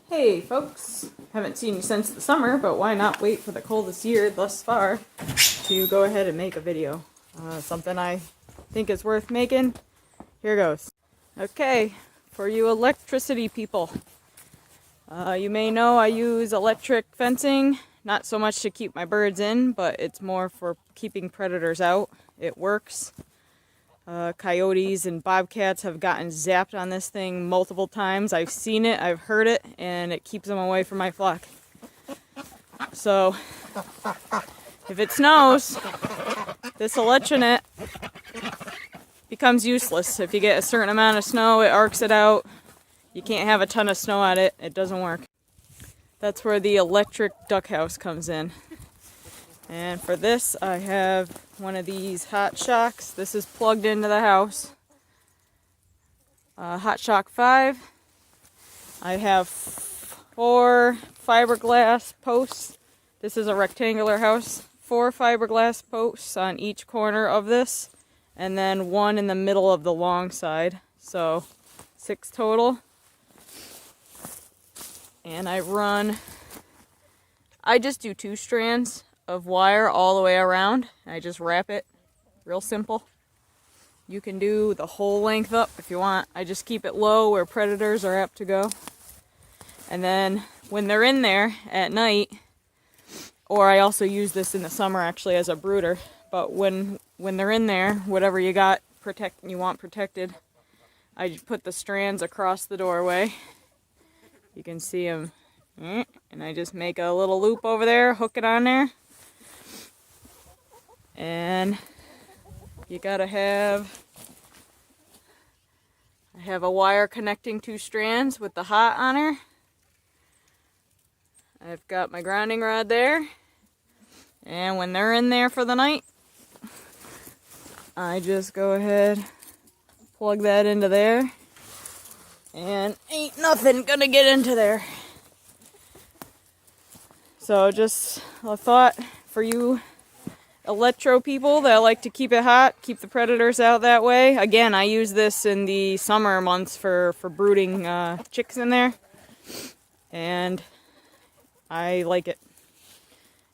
Hey folks, haven't seen you since the summer, but why not wait for the coldest year thus far to go ahead and make a video. Something I think is worth making. Here goes. Okay, for you electricity people. You may know I use electric fencing, not so much to keep my birds in, but it's more for keeping predators out. It works. Coyotes and bobcats have gotten zapped on this thing multiple times. I've seen it, I've heard it, and it keeps them away from my flock. So, if it snows, this electronet becomes useless. If you get a certain amount of snow, it arcs it out. You can't have a ton of snow at it. It doesn't work. That's where the electric duck house comes in. And for this, I have one of these hot shocks. This is plugged into the house. Hot shock 5. I have 4 fiberglass posts. This is a rectangular house. 4 fiberglass posts on each corner of this, and then 1 in the middle of the long side. So 6 total. And I just do 2 strands of wire all the way around. I just wrap it. Real simple. You can do the whole length up if you want. I just keep it low where predators are apt to go. And then when they're in there at night, or I also use this in the summer actually as a brooder, but when they're in there, whatever you got you want protected, I just put the strands across the doorway. You can see them. And I just make a little loop over there, hook it on there. And you gotta I have a wire connecting 2 strands with the hot on her. I've got my grounding rod there. And when they're in there for the night, I just go ahead, plug that into there. And ain't nothing gonna get into there. So just a thought for you electro people that like to keep it hot, keep the predators out that way. Again, I use this in the summer months for brooding chicks in there. And I like it.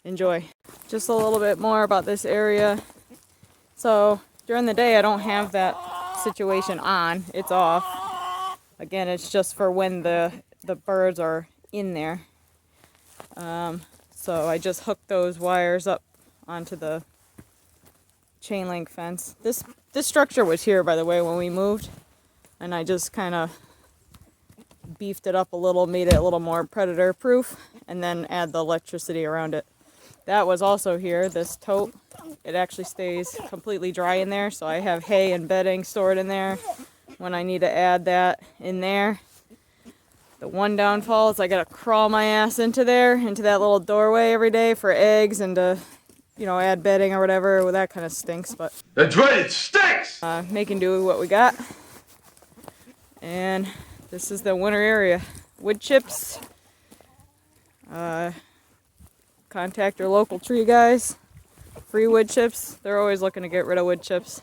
Enjoy. Just a little bit more about this area. So during the day I don't have that situation on. It's off. Again, it's just for when the birds are in there. So I just hook those wires up onto the chain link fence. This structure was here, by the way, when we moved, and I just kind of beefed it up a little, made it a little more predator proof, and then add the electricity around it. That was also here, this tote. It actually stays completely dry in there, so I have hay and bedding stored in there when I need to add that in there. The one downfall is I gotta crawl my ass into there, into that little doorway every day for eggs and to, add bedding or whatever. Well, that kind of stinks, but that's right, it stinks! Making do with what we got. And this is the winter area. Wood chips. Contact your local tree guys. Free wood chips. They're always looking to get rid of wood chips.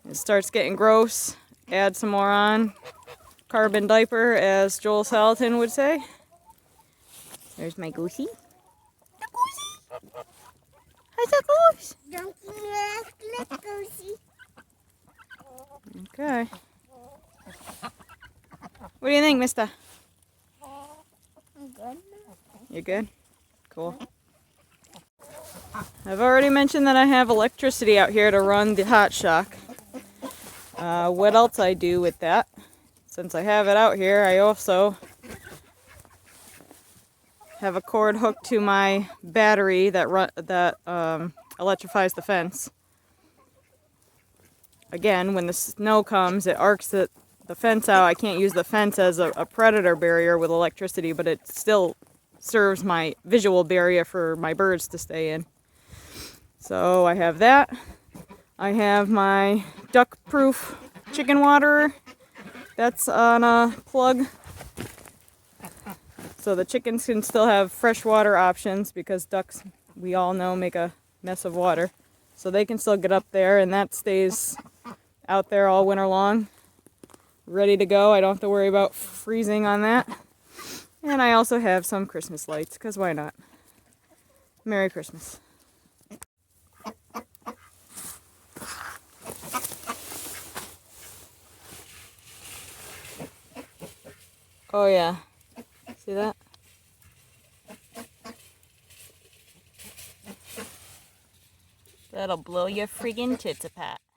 It starts getting gross. Add some more on. Carbon diaper, as Joel Salatin would say. There's my Goosey. The Goosey! How's the goose? Don't let Goosey. Okay. What do you think, mister? I'm good. You're good? Cool. I've already mentioned that I have electricity out here to run the hot shock. What else I do with that? Since I have it out here, I also have a cord hooked to my battery that electrifies the fence. Again, when the snow comes, it arcs the fence out. I can't use the fence as a predator barrier with electricity, but it still serves my visual barrier for my birds to stay in. So I have that. I have my duck-proof chicken waterer. That's on a plug. So the chickens can still have freshwater options because ducks, we all know, make a mess of water. So they can still get up there, and that stays out there all winter long. Ready to go. I don't have to worry about freezing on that. And I also have some Christmas lights, because why not? Merry Christmas. Oh yeah. See that? That'll blow your friggin' tits apart.